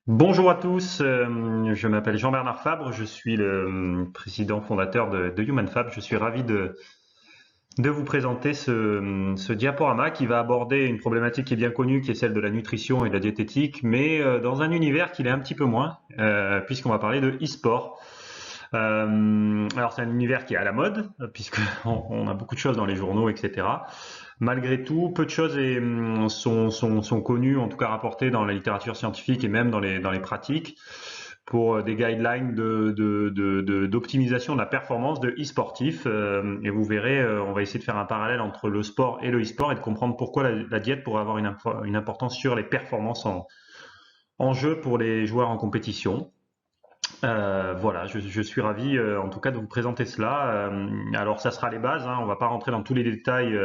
Bonjour à tous, je m'appelle Jean-Bernard Fabre, je suis le président fondateur de Human Fab. Je suis ravi de vous présenter ce diaporama qui va aborder une problématique qui est bien connue, qui est celle de la nutrition et de la diététique, mais dans un univers qui l'est un petit peu moins, puisqu'on va parler de e-sport. Alors c'est un univers qui est à la mode, puisqu'on a beaucoup de choses dans les journaux, etc. Malgré tout, peu de choses sont connues, en tout cas rapportées dans la littérature scientifique et même dans les pratiques pour des guidelines d'optimisation de la performance de e-sportifs. Et vous verrez, on va essayer de faire un parallèle entre le sport et le e-sport et de comprendre pourquoi la diète pourrait avoir une importance sur les performances en jeu pour les joueurs en compétition. Voilà, je suis ravi en tout cas de vous présenter cela. Alors ça sera les bases, hein, on va pas rentrer dans tous les détails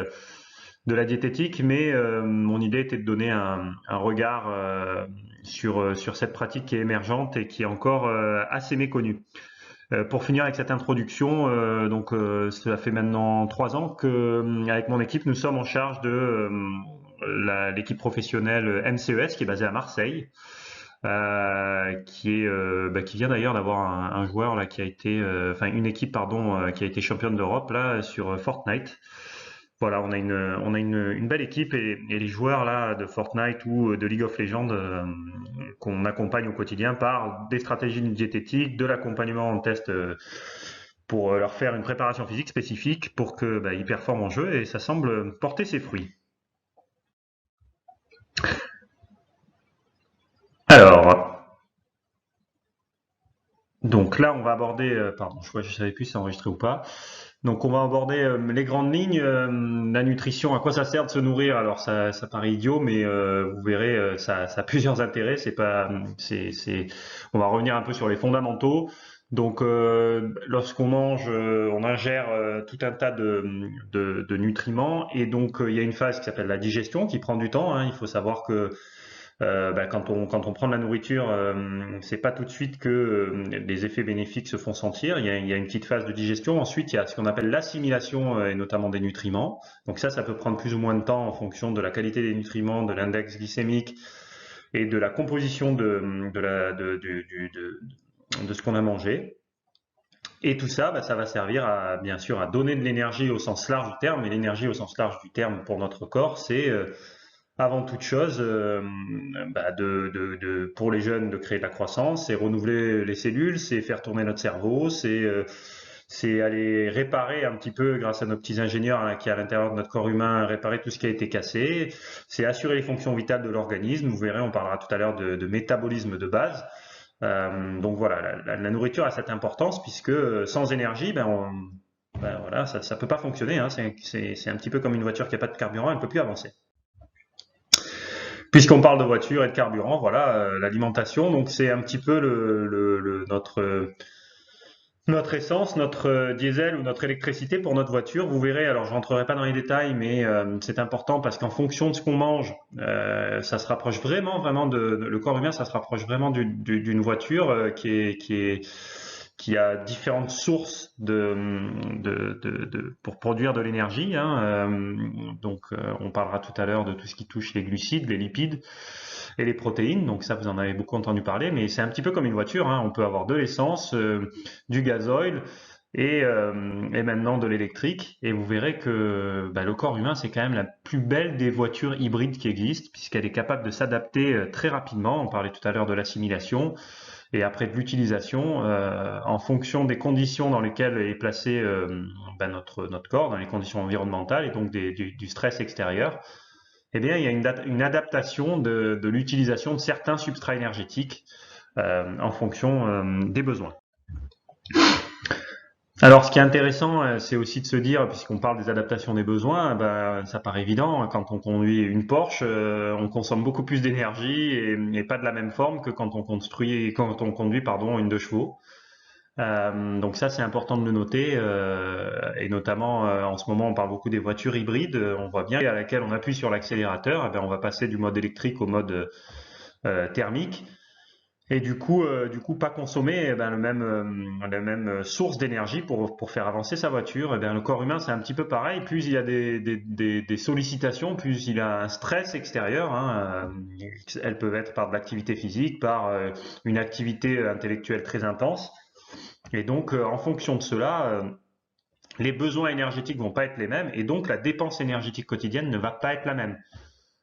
de la diététique, mais mon idée était de donner un regard sur cette pratique qui est émergente et qui est encore assez méconnue. Pour finir avec cette introduction, cela fait maintenant 3 ans que, avec mon équipe, nous sommes en charge de l'équipe professionnelle MCES qui est basée à Marseille, qui vient d'ailleurs d'avoir un joueur là qui a été, enfin une équipe pardon, qui a été championne d'Europe là sur Fortnite. Voilà, on a une belle équipe et les joueurs là de Fortnite ou de League of Legends qu'on accompagne au quotidien par des stratégies diététiques, de l'accompagnement en test pour leur faire une préparation physique spécifique pour que ils performent en jeu et ça semble porter ses fruits. Alors, donc là, on va aborder, pardon, je savais plus si c'est enregistré ou pas. Donc on va aborder les grandes lignes, la nutrition, à quoi ça sert de se nourrir. Alors ça paraît idiot, mais vous verrez, ça a plusieurs intérêts. C'est pas, on va revenir un peu sur les fondamentaux. Donc lorsqu'on mange, on ingère tout un tas de nutriments et donc il y a une phase qui s'appelle la digestion qui prend du temps, hein. Il faut savoir que quand on prend de la nourriture, c'est pas tout de suite que les effets bénéfiques se font sentir. Il y a une petite phase de digestion. Ensuite, il y a ce qu'on appelle l'assimilation et notamment des nutriments. Donc ça peut prendre plus ou moins de temps en fonction de la qualité des nutriments, de l'index glycémique et de la composition de ce qu'on a mangé. Et tout ça, ça va servir bien sûr à donner de l'énergie au sens large du terme. Et l'énergie au sens large du terme pour notre corps, c'est avant toute chose, pour les jeunes, de créer de la croissance, c'est renouveler les cellules, c'est faire tourner notre cerveau, c'est aller réparer un petit peu, grâce à nos petits ingénieurs hein, qui à l'intérieur de notre corps humain, réparer tout ce qui a été cassé, c'est assurer les fonctions vitales de l'organisme. Vous verrez, on parlera tout à l'heure de métabolisme de base. Donc voilà, la nourriture a cette importance puisque sans énergie, voilà, ça peut pas fonctionner, hein. C'est un petit peu comme une voiture qui n'a pas de carburant, elle ne peut plus avancer. Puisqu'on parle de voiture et de carburant, voilà, l'alimentation, donc c'est un petit peu notre essence, notre diesel ou notre électricité pour notre voiture. Vous verrez, alors je rentrerai pas dans les détails, mais c'est important parce qu'en fonction de ce qu'on mange, ça se rapproche vraiment le corps humain, ça se rapproche vraiment d'une voiture qui a différentes sources pour produire de l'énergie, hein. On parlera tout à l'heure de tout ce qui touche les glucides, les lipides et les protéines. Donc ça, vous en avez beaucoup entendu parler, mais c'est un petit peu comme une voiture, hein. On peut avoir de l'essence, du gasoil et maintenant de l'électrique. Et vous verrez que le corps humain, c'est quand même la plus belle des voitures hybrides qui existent, puisqu'elle est capable de s'adapter très rapidement. On parlait tout à l'heure de l'assimilation et après de l'utilisation en fonction des conditions dans lesquelles est placé notre corps, dans les conditions environnementales et donc du stress extérieur. Eh bien, il y a une adaptation de l'utilisation de certains substrats énergétiques en fonction des besoins. Alors, ce qui est intéressant, c'est aussi de se dire, puisqu'on parle des adaptations des besoins, ça paraît évident, hein, quand on conduit une Porsche, on consomme beaucoup plus d'énergie et pas de la même forme que quand on conduit, pardon, une 2 chevaux. Donc ça, c'est important de le noter, et notamment en ce moment, on parle beaucoup des voitures hybrides. On voit bien à laquelle on appuie sur l'accélérateur, on va passer du mode électrique au mode thermique. Et du coup pas consommer la même source d'énergie pour faire avancer sa voiture. Et bien, le corps humain, c'est un petit peu pareil. Plus il y a des sollicitations, plus il a un stress extérieur, hein. Elles peuvent être par de l'activité physique, par une activité intellectuelle très intense. Et donc, en fonction de cela, les besoins énergétiques vont pas être les mêmes, et donc la dépense énergétique quotidienne ne va pas être la même.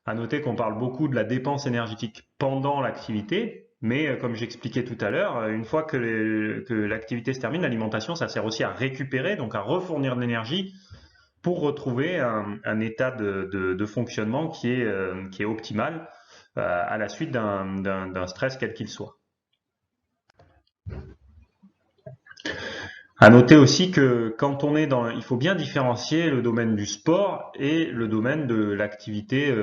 À noter qu'on parle beaucoup de la dépense énergétique pendant l'activité, mais comme j'expliquais tout à l'heure, une fois que l'activité se termine, l'alimentation, ça sert aussi à récupérer, donc à refournir de l'énergie pour retrouver état de fonctionnement qui est optimal à la suite d'un stress quel qu'il soit. À noter aussi que quand on est il faut bien différencier le domaine du sport et le domaine de l'activité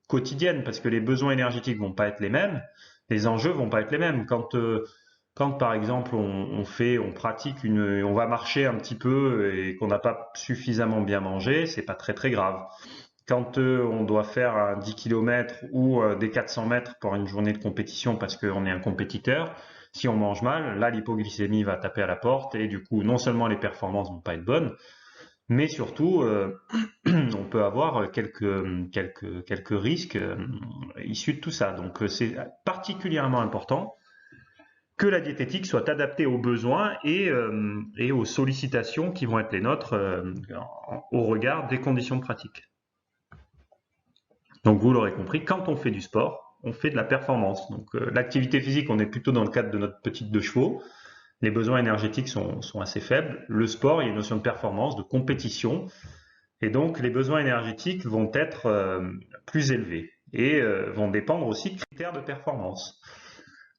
quotidienne, parce que les besoins énergétiques vont pas être les mêmes, les enjeux vont pas être les mêmes. Quand par exemple on pratique on va marcher un petit peu et qu'on n'a pas suffisamment bien mangé, c'est pas très grave. Quand on doit faire un 10 km ou des 400 mètres pour une journée de compétition parce qu'on est un compétiteur, si on mange mal, là l'hypoglycémie va taper à la porte et du coup non seulement les performances vont pas être bonnes, mais surtout on peut avoir quelques risques issus de tout ça. Donc c'est particulièrement important que la diététique soit adaptée aux besoins et aux sollicitations qui vont être les nôtres au regard des conditions de pratique. Donc vous l'aurez compris, quand on fait du sport, on fait de la performance. Donc l'activité physique, on est plutôt dans le cadre de notre petite de chevaux. Les besoins énergétiques sont assez faibles. Le sport, il y a une notion de performance, de compétition. Et donc les besoins énergétiques vont être plus élevés et vont dépendre aussi de critères de performance.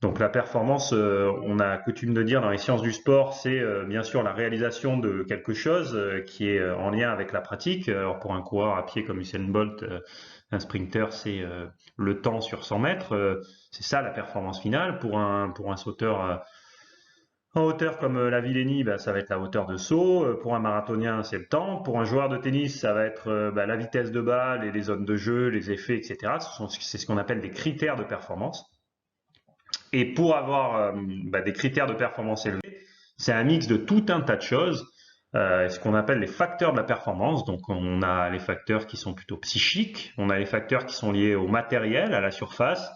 Donc la performance, on a coutume de dire dans les sciences du sport, c'est bien sûr la réalisation de quelque chose qui est en lien avec la pratique. Alors pour un coureur à pied comme Usain Bolt, un sprinter, c'est le temps sur 100 mètres. C'est ça la performance finale. Pour un sauteur en hauteur comme la Villénie, ça va être la hauteur de saut. Pour un marathonien, c'est le temps. Pour un joueur de tennis, ça va être la vitesse de balle et les zones de jeu, les effets, etc. C'est ce qu'on appelle des critères de performance. Et pour avoir des critères de performance élevés, c'est un mix de tout un tas de choses, ce qu'on appelle les facteurs de la performance. Donc on a les facteurs qui sont plutôt psychiques, on a les facteurs qui sont liés au matériel, à la surface,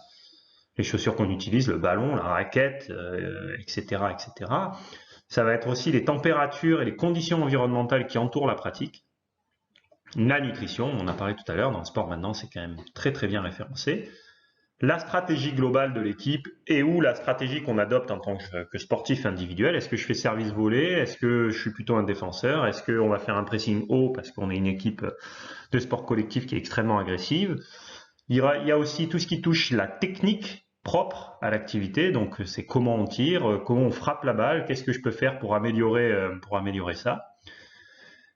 les chaussures qu'on utilise, le ballon, la raquette, etc., etc. Ça va être aussi les températures et les conditions environnementales qui entourent la pratique. La nutrition, on en a parlé tout à l'heure, dans le sport maintenant c'est quand même très bien référencé. La stratégie globale de l'équipe et ou la stratégie qu'on adopte en tant que sportif individuel. Est-ce que je fais service volé? Est-ce que je suis plutôt un défenseur? Est-ce qu'on va faire un pressing haut parce qu'on est une équipe de sport collectif qui est extrêmement agressive? Il y a aussi tout ce qui touche la technique propre à l'activité. Donc c'est comment on tire, comment on frappe la balle, qu'est-ce que je peux faire pour améliorer ça.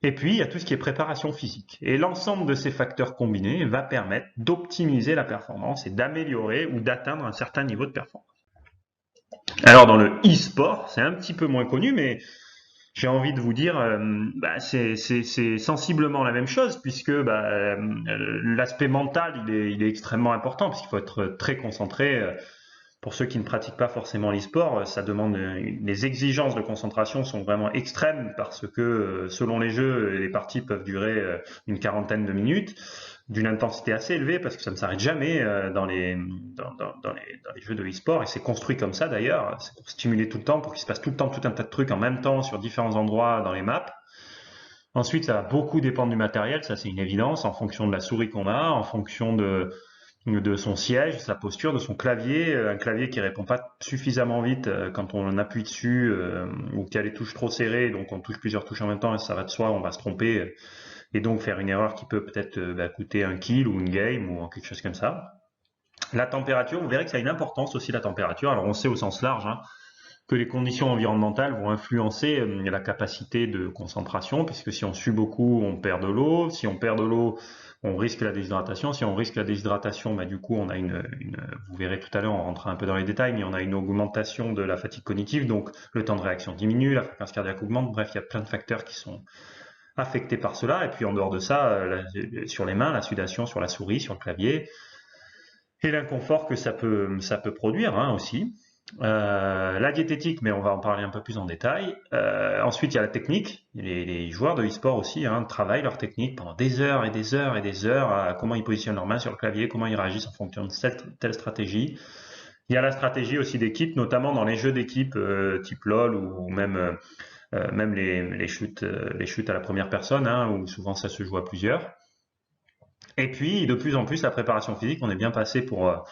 Et puis, il y a tout ce qui est préparation physique. Et l'ensemble de ces facteurs combinés va permettre d'optimiser la performance et d'améliorer ou d'atteindre un certain niveau de performance. Alors, dans le e-sport, c'est un petit peu moins connu, mais j'ai envie de vous dire, c'est sensiblement la même chose, puisque l'aspect mental, il est extrêmement important, puisqu'il faut être très concentré. Pour ceux qui ne pratiquent pas forcément l'e-sport, ça demande les exigences de concentration sont vraiment extrêmes parce que selon les jeux, les parties peuvent durer une quarantaine de minutes, d'une intensité assez élevée parce que ça ne s'arrête jamais dans les jeux de l'e-sport et c'est construit comme ça d'ailleurs, c'est pour stimuler tout le temps, pour qu'il se passe tout le temps tout un tas de trucs en même temps sur différents endroits dans les maps. Ensuite, ça va beaucoup dépendre du matériel, ça c'est une évidence, en fonction de la souris qu'on a, en fonction de son siège, sa posture, de son clavier, un clavier qui répond pas suffisamment vite quand on appuie dessus ou qui a les touches trop serrées, donc on touche plusieurs touches en même temps et ça va de soi, on va se tromper et donc faire une erreur qui peut peut-être coûter un kill ou une game ou quelque chose comme ça. La température, vous verrez que ça a une importance aussi la température, alors on sait au sens large que les conditions environnementales vont influencer la capacité de concentration, puisque si on sue beaucoup, on perd de l'eau, si on perd de l'eau, on risque la déshydratation. Si on risque la déshydratation, du coup, on a vous verrez tout à l'heure, on rentrera un peu dans les détails, mais on a une augmentation de la fatigue cognitive, donc le temps de réaction diminue, la fréquence cardiaque augmente. Bref, il y a plein de facteurs qui sont affectés par cela. Et puis en dehors de ça, sur les mains, la sudation sur la souris, sur le clavier, et l'inconfort que ça peut produire aussi. La diététique, mais on va en parler un peu plus en détail. Ensuite, il y a la technique. Les joueurs de e-sport aussi travaillent leur technique pendant des heures et des heures et des heures à comment ils positionnent leurs mains sur le clavier, comment ils réagissent en fonction de telle stratégie. Il y a la stratégie aussi d'équipe, notamment dans les jeux d'équipe type LoL ou même les shoots à la première personne, où souvent ça se joue à plusieurs. Et puis, de plus en plus, la préparation physique, on est bien passé pour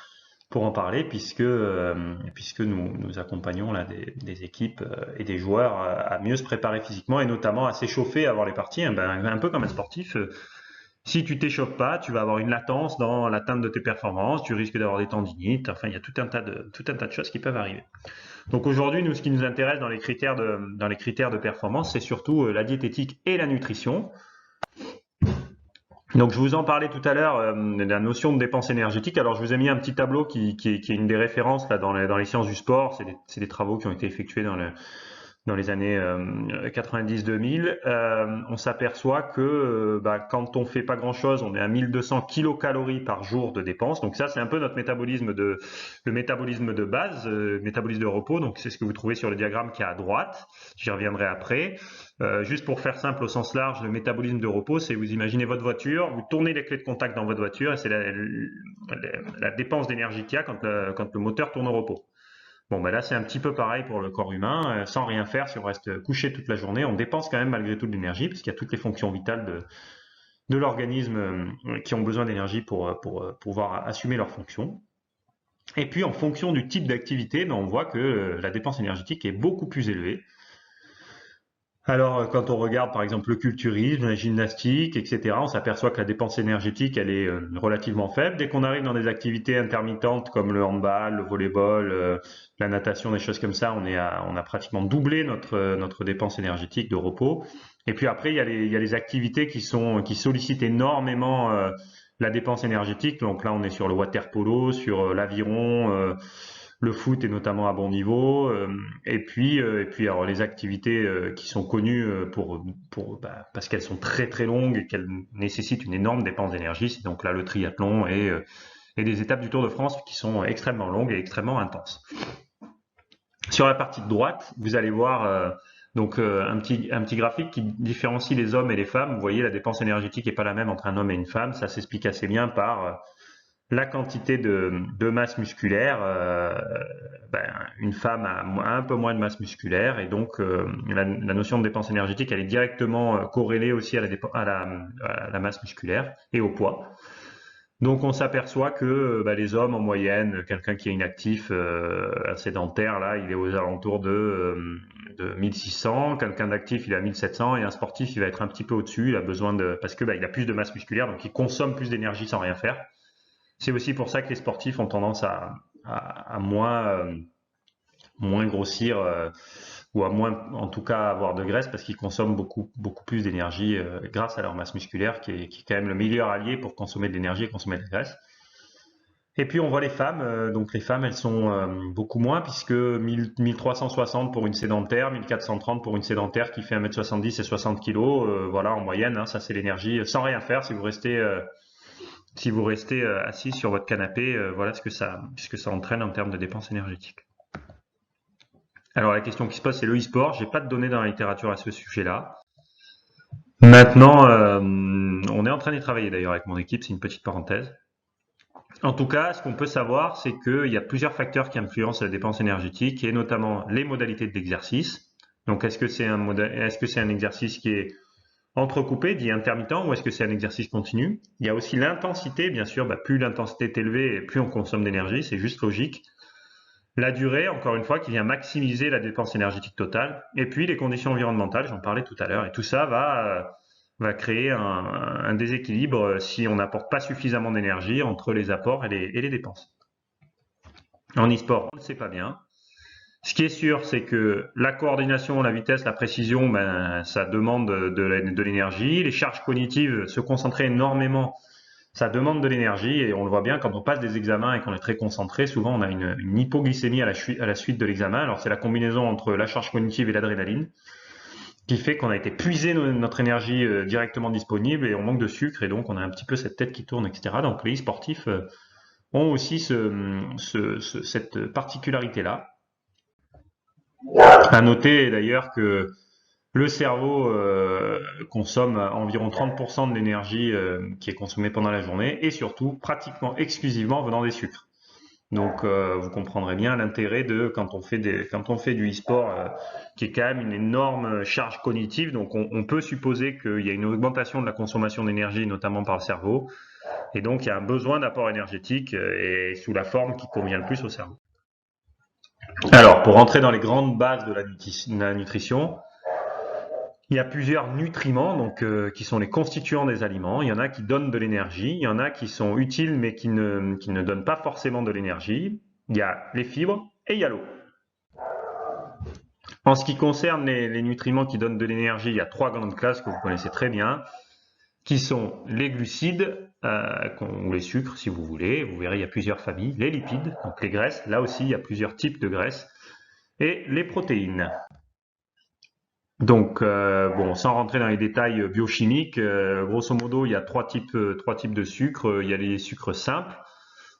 en parler, puisque nous accompagnons là, des équipes et des joueurs à mieux se préparer physiquement et notamment à s'échauffer avant les parties. Un peu comme un sportif, si tu t'échauffes pas, tu vas avoir une latence dans l'atteinte de tes performances, tu risques d'avoir des tendinites, enfin il y a tout un tas de choses qui peuvent arriver. Donc aujourd'hui, nous, ce qui nous intéresse dans les critères de performance, c'est surtout la diététique et la nutrition. Donc je vous en parlais tout à l'heure de la notion de dépense énergétique. Alors je vous ai mis un petit tableau qui est une des références là dans les sciences du sport. C'est des travaux qui ont été effectués dans les années 90-2000. On s'aperçoit que quand on fait pas grand-chose, on est à 1200 kilocalories par jour de dépenses. Donc ça, c'est un peu notre le métabolisme de base, métabolisme de repos. Donc c'est ce que vous trouvez sur le diagramme qui est à droite. J'y reviendrai après. Juste pour faire simple au sens large, le métabolisme de repos, c'est vous imaginez votre voiture, vous tournez les clés de contact dans votre voiture et c'est la dépense d'énergie qu'il y a quand le moteur tourne au repos. Bon, ben là, c'est un petit peu pareil pour le corps humain. Sans rien faire, si on reste couché toute la journée, on dépense quand même malgré tout de l'énergie, parce qu'il y a toutes les fonctions vitales de l'organisme qui ont besoin d'énergie pour pouvoir assumer leurs fonctions. Et puis, en fonction du type d'activité, on voit que la dépense énergétique est beaucoup plus élevée. Alors, quand on regarde par exemple le culturisme, la gymnastique, etc., on s'aperçoit que la dépense énergétique, elle est relativement faible. Dès qu'on arrive dans des activités intermittentes comme le handball, le volleyball, la natation, des choses comme ça, on a pratiquement doublé notre dépense énergétique de repos. Et puis après, il y a les activités qui sollicitent énormément la dépense énergétique. Donc là, on est sur le water polo, sur l'aviron, le foot est notamment à bon niveau, et puis alors les activités qui sont connues parce qu'elles sont très très longues et qu'elles nécessitent une énorme dépense d'énergie, c'est donc là le triathlon et des étapes du Tour de France qui sont extrêmement longues et extrêmement intenses. Sur la partie de droite, vous allez voir un petit graphique qui différencie les hommes et les femmes. Vous voyez, la dépense énergétique n'est pas la même entre un homme et une femme. Ça s'explique assez bien par la quantité de masse musculaire. Une femme a un peu moins de masse musculaire et donc la notion de dépense énergétique, elle est directement corrélée aussi à la masse musculaire et au poids. Donc on s'aperçoit que les hommes en moyenne, quelqu'un qui est inactif, un sédentaire, là, il est aux alentours de 1600, quelqu'un d'actif il est à 1700 et un sportif il va être un petit peu au-dessus, il a besoin parce que il a plus de masse musculaire, donc il consomme plus d'énergie sans rien faire. C'est aussi pour ça que les sportifs ont tendance à moins grossir ou à moins, en tout cas, avoir de graisse parce qu'ils consomment beaucoup plus d'énergie grâce à leur masse musculaire qui est quand même le meilleur allié pour consommer de l'énergie et consommer de la graisse. Et puis on voit les femmes, donc les femmes elles sont beaucoup moins puisque 1360 pour une sédentaire, 1430 pour une sédentaire qui fait 1m70 et 60 kg, voilà en moyenne, ça c'est l'énergie sans rien faire si vous restez assis sur votre canapé, voilà ce que ça entraîne en termes de dépenses énergétiques. Alors la question qui se pose, c'est le e-sport. J'ai pas de données dans la littérature à ce sujet-là. Maintenant, on est en train d'y travailler d'ailleurs avec mon équipe, c'est une petite parenthèse. En tout cas, ce qu'on peut savoir, c'est qu'il y a plusieurs facteurs qui influencent la dépense énergétique et notamment les modalités d'exercice. Donc, est-ce que c'est un exercice qui est entrecoupé, dit intermittent, ou est-ce que c'est un exercice continu? Il y a aussi l'intensité, bien sûr, plus l'intensité est élevée, plus on consomme d'énergie, c'est juste logique. La durée, encore une fois, qui vient maximiser la dépense énergétique totale. Et puis les conditions environnementales, j'en parlais tout à l'heure. Et tout ça va créer un déséquilibre si on n'apporte pas suffisamment d'énergie entre les apports et les dépenses. En e-sport, on ne le sait pas bien. Ce qui est sûr, c'est que la coordination, la vitesse, la précision, ça demande de l'énergie. Les charges cognitives, se concentrer énormément, ça demande de l'énergie et on le voit bien quand on passe des examens et qu'on est très concentré, souvent on a une hypoglycémie à la suite de l'examen. Alors c'est la combinaison entre la charge cognitive et l'adrénaline qui fait qu'on a été puisé notre énergie directement disponible et on manque de sucre et donc on a un petit peu cette tête qui tourne, etc. Donc les sportifs ont aussi cette particularité-là. À noter d'ailleurs que le cerveau consomme environ 30% de l'énergie qui est consommée pendant la journée et surtout pratiquement exclusivement venant des sucres. Donc vous comprendrez bien l'intérêt de quand on fait du e-sport qui est quand même une énorme charge cognitive. Donc on peut supposer qu'il y a une augmentation de la consommation d'énergie, notamment par le cerveau, et donc il y a un besoin d'apport énergétique et sous la forme qui convient le plus au cerveau. Alors pour rentrer dans les grandes bases de la nutrition, il y a plusieurs nutriments donc, qui sont les constituants des aliments. Il y en a qui donnent de l'énergie, il y en a qui sont utiles mais qui ne donnent pas forcément de l'énergie. Il y a les fibres et il y a l'eau. En ce qui concerne les nutriments qui donnent de l'énergie, il y a 3 grandes classes que vous connaissez très bien, qui sont les glucides, ou les sucres si vous voulez. Vous verrez, il y a plusieurs familles. Les lipides, donc les graisses. Là aussi, il y a plusieurs types de graisses. Et les protéines. Donc, bon, sans rentrer dans les détails biochimiques, grosso modo, il y a trois types de sucres. Il y a les sucres simples.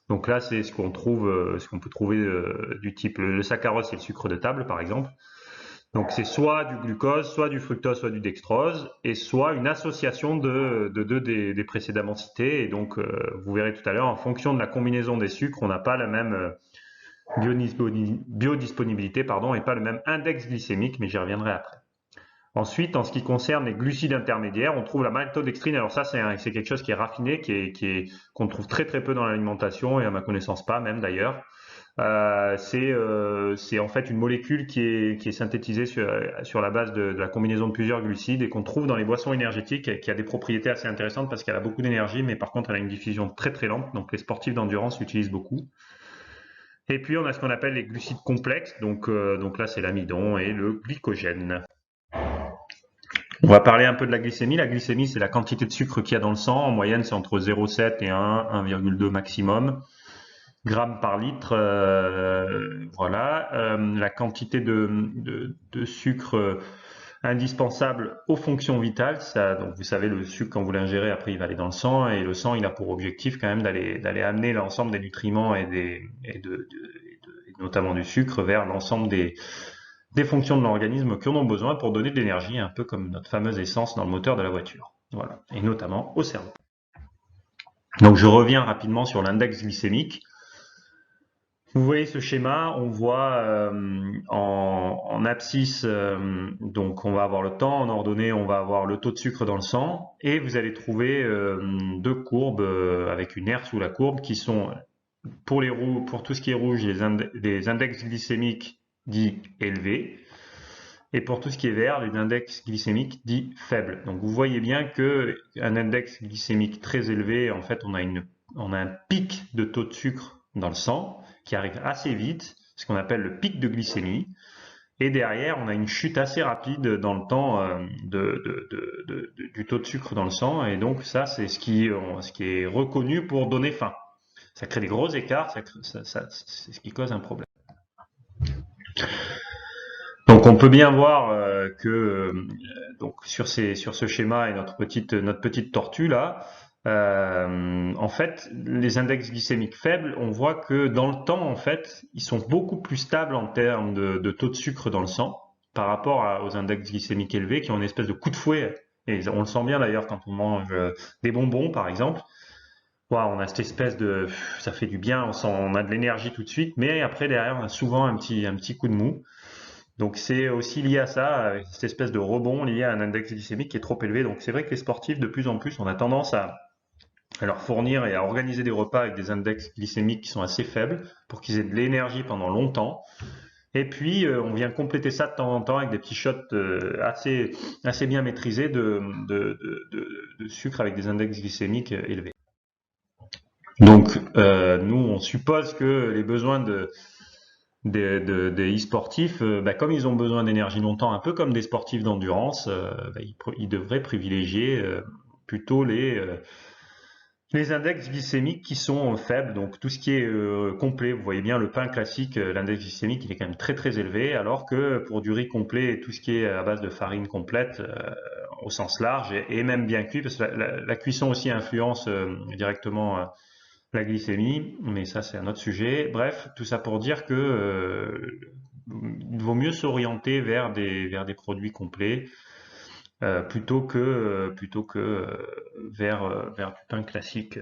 Donc là, c'est ce qu'on peut trouver du type le saccharose, c'est le sucre de table, par exemple. Donc c'est soit du glucose, soit du fructose, soit du dextrose, et soit une association de deux des précédemment cités. Et donc, vous verrez tout à l'heure, en fonction de la combinaison des sucres, on n'a pas la même biodisponibilité, et pas le même index glycémique, mais j'y reviendrai après. Ensuite, en ce qui concerne les glucides intermédiaires, on trouve la maltodextrine. Alors ça, c'est quelque chose qui est raffiné, qu'on trouve très très peu dans l'alimentation, et à ma connaissance pas même d'ailleurs. C'est en fait une molécule qui est synthétisée sur la base de la combinaison de plusieurs glucides et qu'on trouve dans les boissons énergétiques et qui a des propriétés assez intéressantes parce qu'elle a beaucoup d'énergie, mais par contre elle a une diffusion très très lente, donc les sportifs d'endurance l'utilisent beaucoup. Et puis on a ce qu'on appelle les glucides complexes, donc là c'est l'amidon et le glycogène. On va parler un peu de la glycémie. La glycémie, c'est la quantité de sucre qu'il y a dans le sang. En moyenne, c'est entre 0,7 et 1,2 maximum grammes par litre. Voilà. La quantité de sucre indispensable aux fonctions vitales. Ça, donc vous savez, le sucre, quand vous l'ingérez, après, il va aller dans le sang. Et le sang, il a pour objectif quand même d'aller amener l'ensemble des nutriments et notamment du sucre vers l'ensemble des fonctions de l'organisme qui en ont besoin pour donner de l'énergie, un peu comme notre fameuse essence dans le moteur de la voiture. Voilà. Et notamment au cerveau. Donc je reviens rapidement sur l'index glycémique. Vous voyez ce schéma, on voit en abscisse, donc on va avoir le temps, en ordonnée on va avoir le taux de sucre dans le sang, et vous allez trouver deux courbes avec une R sous la courbe qui sont pour tout ce qui est rouge des index glycémiques dits élevés, et pour tout ce qui est vert, les index glycémiques dits faibles. Donc vous voyez bien qu'un index glycémique très élevé, en fait on a un pic de taux de sucre dans le sang qui arrive assez vite, ce qu'on appelle le pic de glycémie, et derrière on a une chute assez rapide dans le temps du taux de sucre dans le sang, et donc ça c'est ce qui est reconnu pour donner faim. Ça crée des gros écarts, c'est ce qui cause un problème. Donc on peut bien voir que donc sur ce schéma et notre petite tortue là, en fait les index glycémiques faibles, on voit que dans le temps en fait ils sont beaucoup plus stables en termes de taux de sucre dans le sang par rapport aux index glycémiques élevés qui ont une espèce de coup de fouet, et on le sent bien d'ailleurs quand on mange des bonbons par exemple. Wow, on a cette espèce ça fait du bien, on a de l'énergie tout de suite, mais après derrière on a souvent un petit coup de mou. Donc c'est aussi lié à ça, cette espèce de rebond lié à un index glycémique qui est trop élevé. Donc c'est vrai que les sportifs, de plus en plus, on a tendance à leur fournir et à organiser des repas avec des index glycémiques qui sont assez faibles pour qu'ils aient de l'énergie pendant longtemps. Et puis on vient compléter ça de temps en temps avec des petits shots assez bien maîtrisés de sucre avec des index glycémiques élevés. Donc nous on suppose que les besoins des e-sportifs, comme ils ont besoin d'énergie longtemps, un peu comme des sportifs d'endurance, ils devraient privilégier plutôt les index glycémiques qui sont faibles. Donc tout ce qui est complet, vous voyez bien le pain classique, l'index glycémique il est quand même très très élevé, alors que pour du riz complet et tout ce qui est à base de farine complète, au sens large, et même bien cuit, parce que la cuisson aussi influence directement la glycémie, mais ça c'est un autre sujet. Bref, tout ça pour dire que il vaut mieux s'orienter vers des produits complets plutôt que vers du pain classique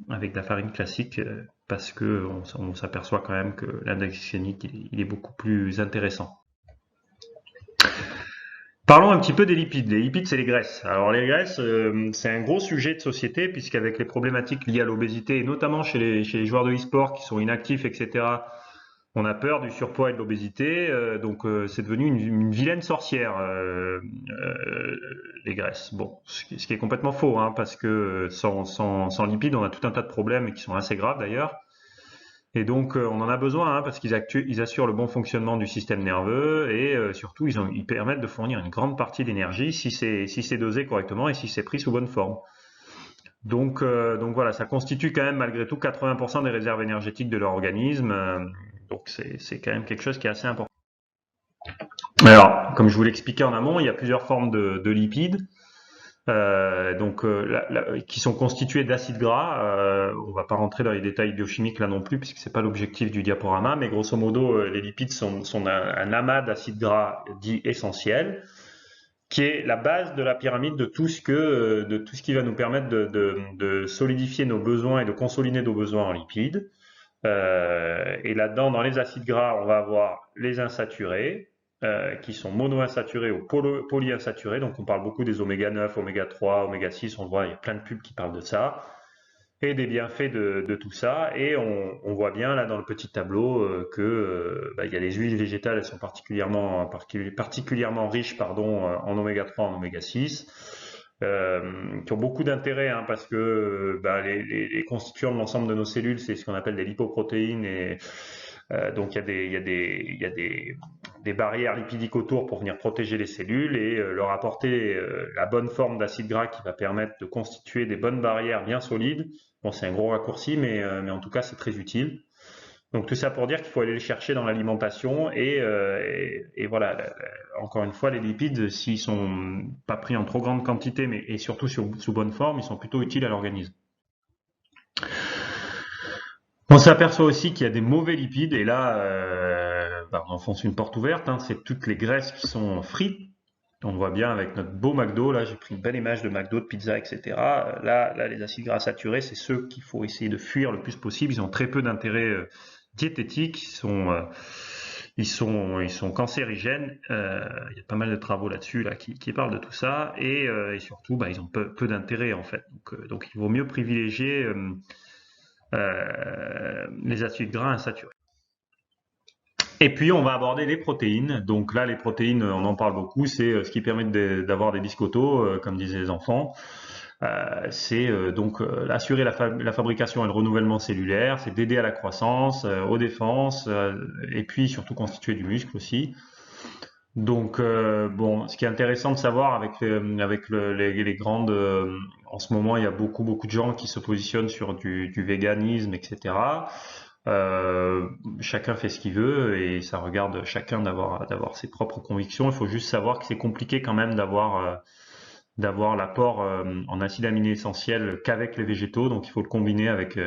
avec de la farine classique parce que on s'aperçoit quand même que l'index glycémique il est beaucoup plus intéressant. Parlons un petit peu des lipides. Les lipides, c'est les graisses. Alors les graisses, c'est un gros sujet de société puisqu'avec les problématiques liées à l'obésité et notamment chez les joueurs de e-sport qui sont inactifs, etc. On a peur du surpoids et de l'obésité, donc c'est devenu une vilaine sorcière, les graisses. Bon, ce qui est complètement faux, hein, parce que sans lipides, on a tout un tas de problèmes qui sont assez graves d'ailleurs. Et donc, on en a besoin hein, parce ils assurent le bon fonctionnement du système nerveux et surtout, ils permettent de fournir une grande partie d'énergie si c'est dosé correctement et si c'est pris sous bonne forme. Donc voilà, ça constitue quand même malgré tout 80% des réserves énergétiques de leur organisme. Donc c'est quand même quelque chose qui est assez important. Alors, comme je vous l'expliquais en amont, il y a plusieurs formes de lipides. Qui sont constitués d'acides gras. On ne va pas rentrer dans les détails biochimiques là non plus, puisque c'est pas l'objectif du diaporama, mais grosso modo, les lipides sont un amas d'acides gras dits essentiels, qui est la base de la pyramide de tout ce qui va nous permettre de solidifier nos besoins et de consolider nos besoins en lipides. Et là-dedans, dans les acides gras, on va avoir les insaturés, qui sont monoinsaturés ou polyinsaturés. Donc on parle beaucoup des oméga 9, oméga 3, oméga 6, on voit, il y a plein de pubs qui parlent de ça, et des bienfaits de tout ça. Et on voit bien là dans le petit tableau il y a les huiles végétales, elles sont particulièrement riches en oméga 3, en oméga 6. Qui ont beaucoup d'intérêt hein, parce que les constituants de l'ensemble de nos cellules, c'est ce qu'on appelle des lipoprotéines et donc il y a des barrières lipidiques autour pour venir protéger les cellules et leur apporter la bonne forme d'acide gras qui va permettre de constituer des bonnes barrières bien solides. Bon, c'est un gros raccourci, mais en tout cas, c'est très utile. Donc tout ça pour dire qu'il faut aller les chercher dans l'alimentation et voilà, encore une fois, les lipides, s'ils sont pas pris en trop grande quantité, et surtout sous bonne forme, ils sont plutôt utiles à l'organisme. On s'aperçoit aussi qu'il y a des mauvais lipides et là, on enfonce une porte ouverte. Hein, c'est toutes les graisses qui sont frites. On voit bien avec notre beau McDo. Là, j'ai pris une belle image de McDo, de pizza, etc. Là, les acides gras saturés, c'est ceux qu'il faut essayer de fuir le plus possible. Ils ont très peu d'intérêt diététique. Ils sont cancérigènes. Il y a pas mal de travaux là-dessus qui parlent de tout ça et surtout, ils ont peu d'intérêt en fait. Donc, il vaut mieux privilégier les acides gras insaturés. Et puis on va aborder les protéines. Donc là, les protéines, on en parle beaucoup, c'est ce qui permet d'avoir des biscottos, comme disaient les enfants. C'est assurer la fabrication et le renouvellement cellulaire, c'est d'aider à la croissance, aux défenses, et puis surtout constituer du muscle aussi. Donc ce qui est intéressant de savoir avec les grandes, en ce moment il y a beaucoup de gens qui se positionnent sur du véganisme, etc. Chacun fait ce qu'il veut et ça regarde chacun d'avoir ses propres convictions. Il faut juste savoir que c'est compliqué quand même d'avoir l'apport en acides aminés essentiels qu'avec les végétaux, donc il faut le combiner avec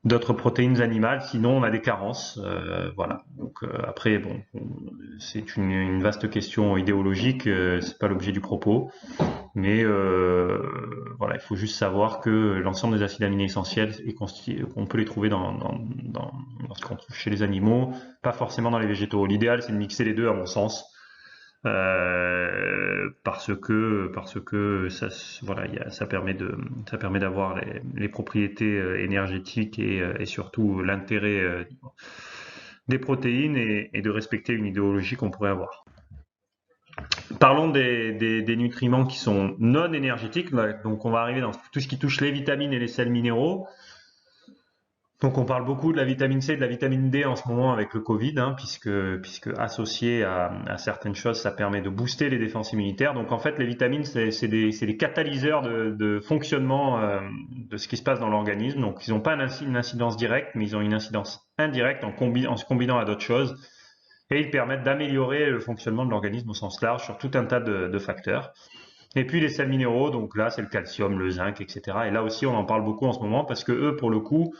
d'autres protéines animales, sinon on a des carences. Voilà. Donc après, c'est une vaste question idéologique, c'est pas l'objet du propos, mais voilà, il faut juste savoir que l'ensemble des acides aminés essentiels on peut les trouver lorsqu'on trouve chez les animaux, pas forcément dans les végétaux. L'idéal, c'est de mixer les deux, à mon sens. Parce que ça permet d'avoir les propriétés énergétiques et surtout l'intérêt des protéines et de respecter une idéologie qu'on pourrait avoir. Parlons des nutriments qui sont non énergétiques. Donc on va arriver dans tout ce qui touche les vitamines et les sels minéraux. Donc on parle beaucoup de la vitamine C et de la vitamine D en ce moment avec le Covid, hein, puisque associé à certaines choses, ça permet de booster les défenses immunitaires. Donc en fait, les vitamines, c'est des catalyseurs de fonctionnement de ce qui se passe dans l'organisme. Donc ils n'ont pas une incidence directe, mais ils ont une incidence indirecte en se combinant à d'autres choses. Et ils permettent d'améliorer le fonctionnement de l'organisme au sens large sur tout un tas de facteurs. Et puis les sels minéraux, donc là c'est le calcium, le zinc, etc. Et là aussi on en parle beaucoup en ce moment parce que eux, pour le coup,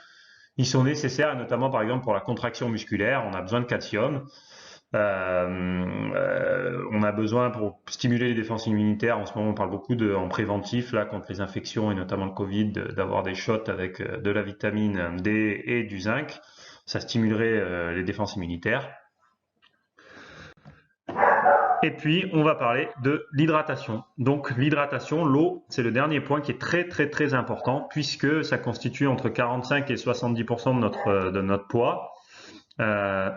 Ils sont nécessaires, notamment par exemple pour la contraction musculaire, on a besoin de calcium. On a besoin pour stimuler les défenses immunitaires. En ce moment, on parle beaucoup en préventif là contre les infections et notamment le Covid, d'avoir des shots avec de la vitamine D et du zinc. Ça stimulerait les défenses immunitaires. Et puis, on va parler de l'hydratation. Donc, l'hydratation, l'eau, c'est le dernier point qui est très, très, très important puisque ça constitue entre 45 et 70% de notre poids. Euh,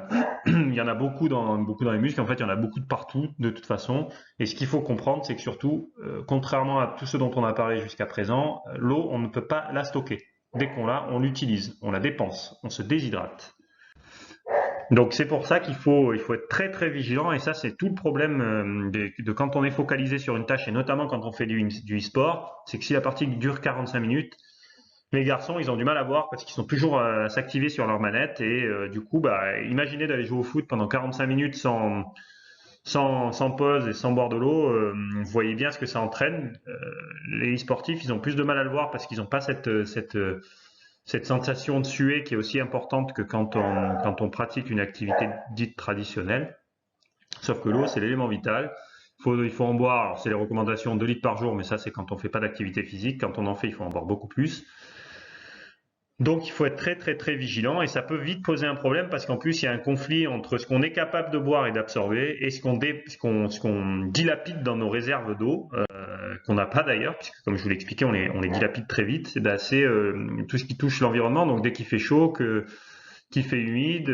il y en a beaucoup dans les muscles. En fait, il y en a beaucoup de partout, de toute façon. Et ce qu'il faut comprendre, c'est que surtout, contrairement à tout ce dont on a parlé jusqu'à présent, l'eau, on ne peut pas la stocker. Dès qu'on l'a, on l'utilise, on la dépense, on se déshydrate. Donc c'est pour ça il faut être très très vigilant et ça c'est tout le problème de quand on est focalisé sur une tâche et notamment quand on fait du e-sport, c'est que si la partie dure 45 minutes, les garçons ils ont du mal à voir parce qu'ils sont toujours à s'activer sur leur manette et du coup bah imaginez d'aller jouer au foot pendant 45 minutes sans pause et sans boire de l'eau, vous voyez bien ce que ça entraîne. Les e-sportifs ils ont plus de mal à le voir parce qu'ils n'ont pas cette sensation de suer qui est aussi importante que quand on pratique une activité dite traditionnelle. Sauf que l'eau, c'est l'élément vital. Il faut en boire, c'est les recommandations 2 litres par jour, mais ça c'est quand on ne fait pas d'activité physique. Quand on en fait, il faut en boire beaucoup plus. Donc il faut être très très très vigilant et ça peut vite poser un problème parce qu'en plus il y a un conflit entre ce qu'on est capable de boire et d'absorber et ce qu'on dilapide dans nos réserves d'eau, qu'on n'a pas d'ailleurs, puisque comme je vous l'ai expliqué, on les dilapide très vite. C'est tout ce qui touche l'environnement, donc dès qu'il fait chaud, qu'il fait humide,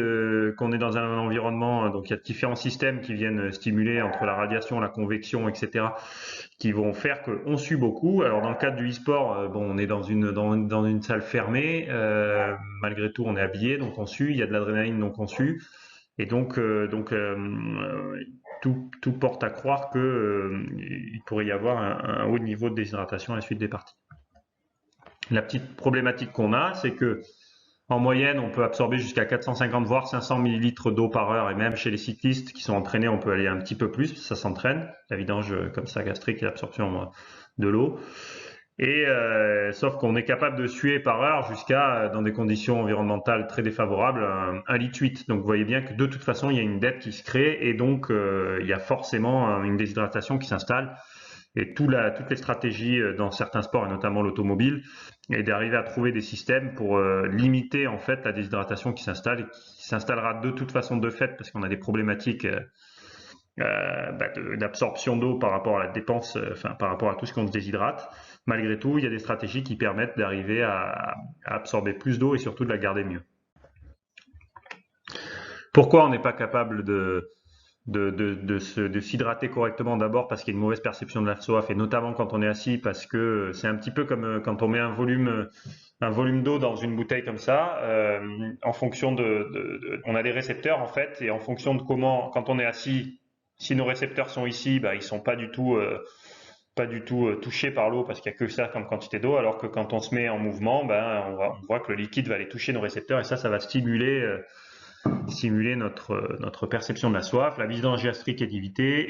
qu'on est dans un environnement, donc il y a différents systèmes qui viennent stimuler entre la radiation, la convection, etc., qui vont faire qu'on sue beaucoup. Alors dans le cadre du e-sport, bon, on est dans une salle fermée, malgré tout on est habillé, donc on sue, il y a de l'adrénaline, donc on sue, et tout porte à croire que il pourrait y avoir un haut niveau de déshydratation à la suite des parties. La petite problématique qu'on a, c'est que en moyenne, on peut absorber jusqu'à 450 voire 500 millilitres d'eau par heure et même chez les cyclistes qui sont entraînés, on peut aller un petit peu plus, ça s'entraîne, la vidange comme ça gastrique et l'absorption de l'eau. Et sauf qu'on est capable de suer par heure jusqu'à, dans des conditions environnementales très défavorables, 1,8 litre. Donc vous voyez bien que de toute façon, il y a une dette qui se crée et donc il y a forcément une déshydratation qui s'installe. Et toutes les stratégies dans certains sports, et notamment l'automobile, est d'arriver à trouver des systèmes pour limiter en fait la déshydratation qui s'installe et qui s'installera de toute façon de fait parce qu'on a des problématiques d'absorption d'eau par rapport à la dépense, par rapport à tout ce qu'on se déshydrate. Malgré tout, il y a des stratégies qui permettent d'arriver à absorber plus d'eau et surtout de la garder mieux. Pourquoi on n'est pas capable de s'hydrater correctement? D'abord parce qu'il y a une mauvaise perception de la soif et notamment quand on est assis parce que c'est un petit peu comme quand on met un volume d'eau dans une bouteille comme ça, en fonction on a des récepteurs en fait et en fonction de comment, quand on est assis, si nos récepteurs sont ici, bah, ils sont pas du tout touchés par l'eau parce qu'il n'y a que ça comme quantité d'eau, alors que quand on se met en mouvement, ben, on voit que le liquide va aller toucher nos récepteurs et ça va stimuler notre perception de la soif. La vidange gastrique est limitée,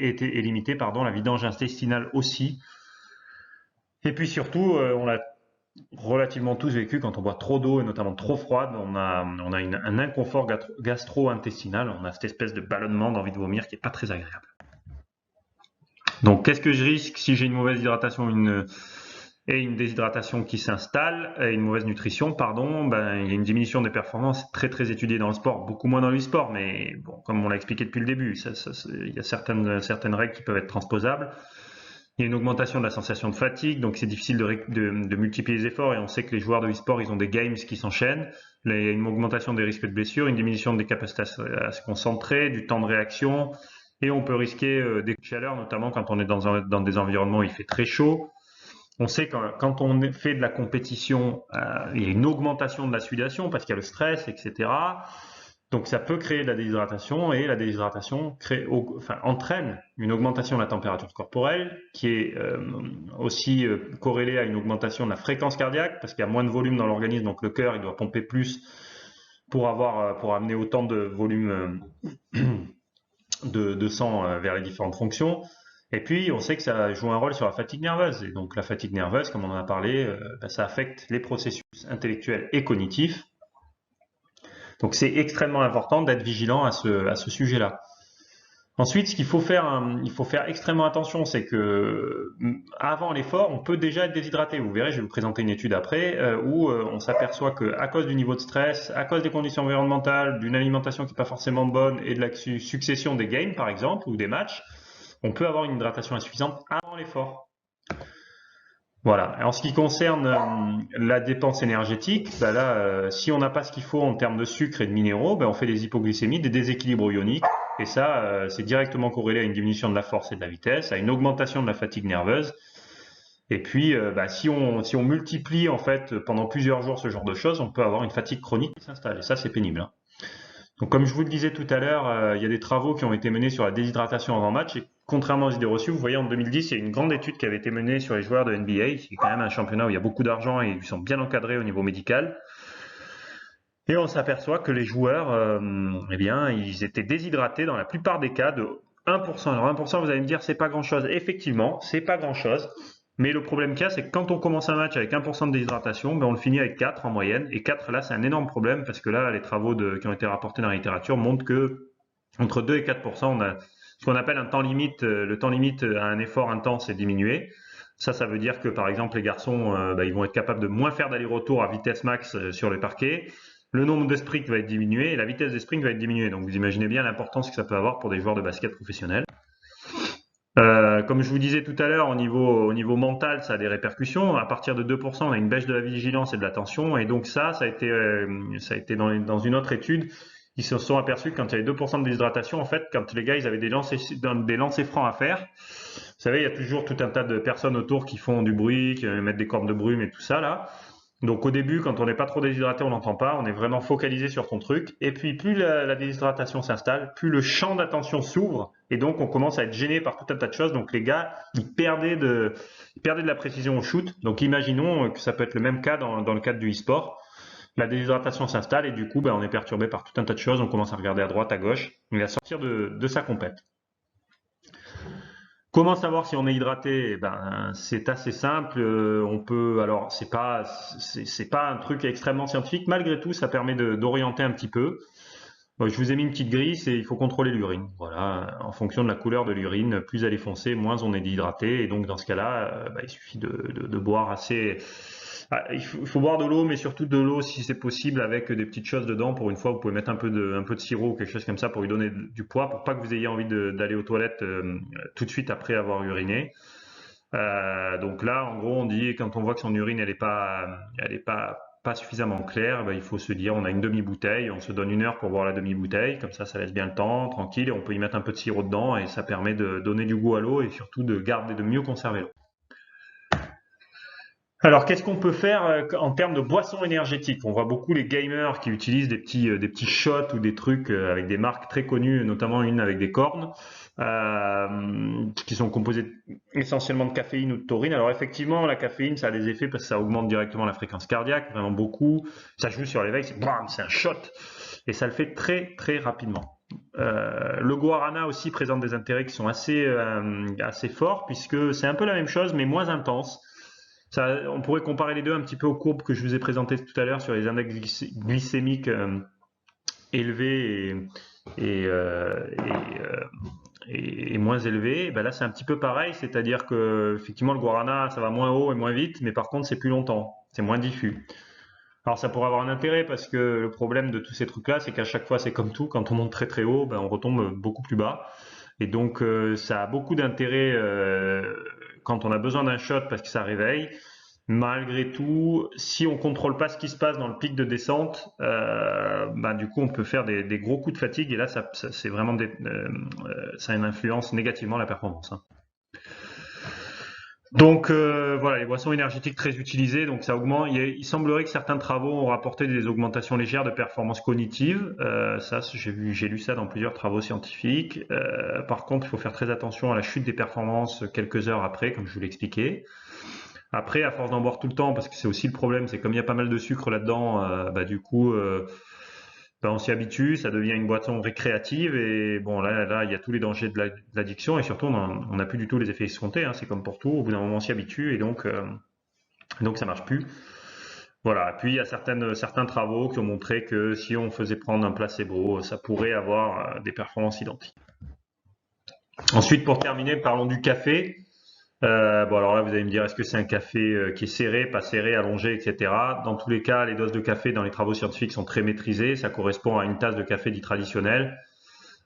la vidange intestinale aussi. Et puis surtout, on l'a relativement tous vécu, quand on boit trop d'eau et notamment trop froide, on a un inconfort gastro-intestinal, on a cette espèce de ballonnement d'envie de vomir qui n'est pas très agréable. Donc qu'est-ce que je risque si j'ai une mauvaise hydratation et une déshydratation qui s'installe, et une mauvaise nutrition, il y a une diminution des performances très très étudiée dans le sport, beaucoup moins dans l'e-sport, mais bon, comme on l'a expliqué depuis le début, il y a certaines règles qui peuvent être transposables. Il y a une augmentation de la sensation de fatigue, donc c'est difficile de multiplier les efforts, et on sait que les joueurs de e-sport, ils ont des games qui s'enchaînent. Il y a une augmentation des risques de blessures, une diminution des capacités à se concentrer, du temps de réaction, et on peut risquer des chaleurs, notamment quand on est dans des environnements où il fait très chaud. On sait que quand on fait de la compétition, il y a une augmentation de la sudation parce qu'il y a le stress, etc. Donc ça peut créer de la déshydratation et la déshydratation entraîne une augmentation de la température corporelle qui est aussi corrélée à une augmentation de la fréquence cardiaque parce qu'il y a moins de volume dans l'organisme, donc le cœur il doit pomper plus pour amener autant de volume de sang vers les différentes fonctions. Et puis, on sait que ça joue un rôle sur la fatigue nerveuse. Et donc, la fatigue nerveuse, comme on en a parlé, ça affecte les processus intellectuels et cognitifs. Donc c'est extrêmement important d'être vigilant à ce sujet-là. Ensuite, ce qu'il faut faire, il faut faire extrêmement attention, c'est que avant l'effort, on peut déjà être déshydraté. Vous verrez, je vais vous présenter une étude après où on s'aperçoit que à cause du niveau de stress, à cause des conditions environnementales, d'une alimentation qui n'est pas forcément bonne et de la succession des games par exemple ou des matchs, on peut avoir une hydratation insuffisante avant l'effort. Voilà. Et en ce qui concerne la dépense énergétique, bah là, si on n'a pas ce qu'il faut en termes de sucre et de minéraux, bah on fait des hypoglycémies, des déséquilibres ioniques. Et ça, c'est directement corrélé à une diminution de la force et de la vitesse, à une augmentation de la fatigue nerveuse. Et puis, bah, si on multiplie en fait pendant plusieurs jours ce genre de choses, on peut avoir une fatigue chronique qui s'installe. Et ça, c'est pénible, hein. Donc, comme je vous le disais tout à l'heure, il y a des travaux qui ont été menés sur la déshydratation avant match. Et contrairement aux idées reçues, vous voyez, en 2010, il y a une grande étude qui avait été menée sur les joueurs de NBA. C'est quand même un championnat où il y a beaucoup d'argent et ils sont bien encadrés au niveau médical. Et on s'aperçoit que les joueurs, eh bien, ils étaient déshydratés dans la plupart des cas de 1%. Alors 1%, vous allez me dire, c'est pas grand-chose. Effectivement, c'est pas grand-chose. Mais le problème qu'il y a, c'est que quand on commence un match avec 1% de déshydratation, ben on le finit avec 4 en moyenne. Et 4, là, c'est un énorme problème parce que là, les travaux qui ont été rapportés dans la littérature montrent que entre 2 et 4%, on a ce qu'on appelle un temps limite. Le temps limite à un effort intense est diminué. Ça veut dire que, par exemple, les garçons, ils vont être capables de moins faire d'aller-retour à vitesse max sur le parquet. Le nombre de sprints va être diminué et la vitesse des sprints va être diminuée. Donc, vous imaginez bien l'importance que ça peut avoir pour des joueurs de basket professionnels. Comme je vous disais tout à l'heure, au niveau mental, ça a des répercussions. À partir de 2%, on a une baisse de la vigilance et de l'attention. Et donc ça a été dans une autre étude. Ils se sont aperçus que quand il y avait 2% de déshydratation, en fait, quand les gars ils avaient des lancers francs à faire, vous savez, il y a toujours tout un tas de personnes autour qui font du bruit, qui mettent des cordes de brume et tout ça là. Donc au début, quand on n'est pas trop déshydraté, on n'entend pas, on est vraiment focalisé sur son truc. Et puis plus la déshydratation s'installe, plus le champ d'attention s'ouvre, et donc on commence à être gêné par tout un tas de choses. Donc les gars, ils perdaient de la précision au shoot. Donc imaginons que ça peut être le même cas dans le cadre du e-sport. La déshydratation s'installe et du coup, on est perturbé par tout un tas de choses. On commence à regarder à droite, à gauche, et à sortir de sa compète. Comment savoir si on est hydraté? C'est assez simple. On peut, alors, c'est pas un truc extrêmement scientifique. Malgré tout, ça permet d'orienter un petit peu. Je vous ai mis une petite grille, il faut contrôler l'urine. Voilà, en fonction de la couleur de l'urine, plus elle est foncée, moins on est déhydraté. Et donc, dans ce cas-là, il suffit de boire assez. Il faut boire de l'eau, mais surtout de l'eau si c'est possible avec des petites choses dedans. Pour une fois, vous pouvez mettre un peu de sirop ou quelque chose comme ça pour lui donner du poids, pour pas que vous ayez envie d'aller aux toilettes tout de suite après avoir uriné. Donc là, en gros, on dit quand on voit que son urine elle est pas suffisamment claire, il faut se dire on a une demi-bouteille, on se donne 1 heure pour boire la demi-bouteille, comme ça laisse bien le temps, tranquille, et on peut y mettre un peu de sirop dedans et ça permet de donner du goût à l'eau et surtout de mieux conserver l'eau. Alors, qu'est-ce qu'on peut faire en termes de boissons énergétiques? On voit beaucoup les gamers qui utilisent des petits shots ou des trucs avec des marques très connues, notamment une avec des cornes, qui sont composées essentiellement de caféine ou de taurine. Alors effectivement, la caféine, ça a des effets parce que ça augmente directement la fréquence cardiaque, vraiment beaucoup. Ça joue sur l'éveil, c'est un shot. Et ça le fait très très rapidement. Le guarana aussi présente des intérêts qui sont assez forts, puisque c'est un peu la même chose, mais moins intense. On pourrait comparer les deux un petit peu aux courbes que je vous ai présentées tout à l'heure sur les index glycémiques élevés et moins élevés. Là, c'est un petit peu pareil, c'est-à-dire que effectivement le guarana, ça va moins haut et moins vite, mais par contre, c'est plus longtemps, c'est moins diffus. Alors, ça pourrait avoir un intérêt parce que le problème de tous ces trucs-là, c'est qu'à chaque fois, c'est comme tout, quand on monte très très haut, on retombe beaucoup plus bas. Et donc, ça a beaucoup d'intérêt quand on a besoin d'un shot parce que ça réveille. Malgré tout, si on contrôle pas ce qui se passe dans le pic de descente, du coup, on peut faire des gros coups de fatigue et là, c'est vraiment ça a une influence négativement la performance, hein. Donc voilà, les boissons énergétiques très utilisées, donc ça augmente. Il semblerait que certains travaux ont rapporté des augmentations légères de performance cognitive. Ça, j'ai lu ça dans plusieurs travaux scientifiques. Par contre, il faut faire très attention à la chute des performances quelques heures après, comme je vous l'expliquais. Après, à force d'en boire tout le temps, parce que c'est aussi le problème, c'est comme il y a pas mal de sucre là-dedans, du coup, on s'y habitue, ça devient une boisson récréative et bon là il y a tous les dangers de l'addiction et surtout on n'a plus du tout les effets escomptés, hein, c'est comme pour tout, au bout d'un moment on s'y habitue et donc ça marche plus. Voilà. Puis il y a certains travaux qui ont montré que si on faisait prendre un placebo, ça pourrait avoir des performances identiques. Ensuite, pour terminer, parlons du café. Bon, alors là, vous allez me dire, est-ce que c'est un café qui est serré, pas serré, allongé, etc. Dans tous les cas, les doses de café dans les travaux scientifiques sont très maîtrisées. Ça correspond à une tasse de café dit traditionnel.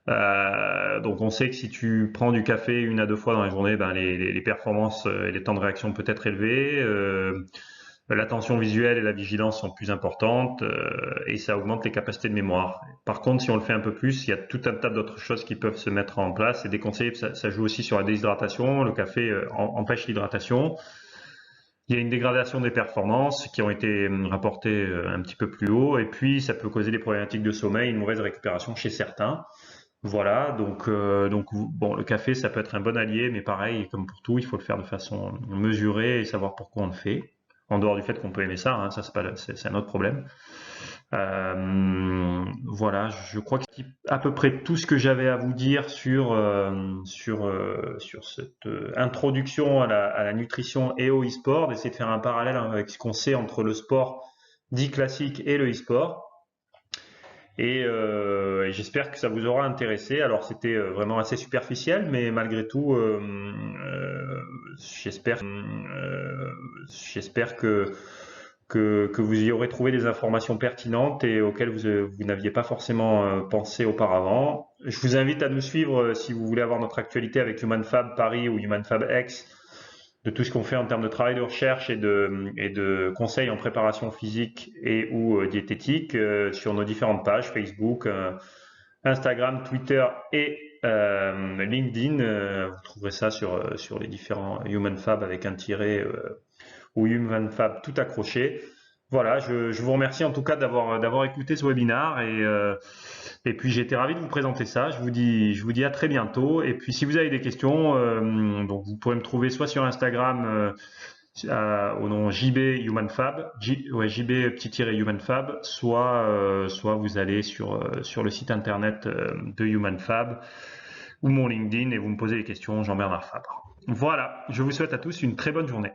Donc on sait que si tu prends du café 1 à 2 fois dans la journée, ben les performances et les temps de réaction peuvent être élevés. L'attention visuelle et la vigilance sont plus importantes et ça augmente les capacités de mémoire. Par contre, si on le fait un peu plus, il y a tout un tas d'autres choses qui peuvent se mettre en place et déconseillé. Ça joue aussi sur la déshydratation. Le café empêche l'hydratation. Il y a une dégradation des performances qui ont été rapportées un petit peu plus haut et puis ça peut causer des problématiques de sommeil, une mauvaise récupération chez certains. Voilà, donc bon, le café, ça peut être un bon allié, mais pareil, comme pour tout, il faut le faire de façon mesurée et savoir pourquoi on le fait. En dehors du fait qu'on peut aimer ça, hein, ça c'est un autre problème. Voilà, je crois que c'est à peu près tout ce que j'avais à vous dire sur cette introduction à la nutrition et au e-sport, d'essayer de faire un parallèle avec ce qu'on sait entre le sport dit classique et le e-sport. Et j'espère que ça vous aura intéressé. Alors c'était vraiment assez superficiel, mais malgré tout, j'espère que vous y aurez trouvé des informations pertinentes et auxquelles vous n'aviez pas forcément pensé auparavant. Je vous invite à nous suivre si vous voulez avoir notre actualité avec HumanFab Paris ou HumanFab X, de tout ce qu'on fait en termes de travail de recherche et de conseils en préparation physique et ou diététique sur nos différentes pages Facebook, Instagram, Twitter et LinkedIn. Vous trouverez ça sur les différents HumanFab avec un tiret ou HumanFab tout accroché. Voilà, je vous remercie en tout cas d'avoir écouté ce webinaire et puis j'ai été ravi de vous présenter ça. Je vous dis à très bientôt. Et puis si vous avez des questions, donc vous pouvez me trouver soit sur Instagram au nom JB HumanFab, JB petit-tiret HumanFab, soit vous allez sur le site internet de HumanFab ou mon LinkedIn et vous me posez des questions, Jean-Bernard Fabre. Voilà, je vous souhaite à tous une très bonne journée.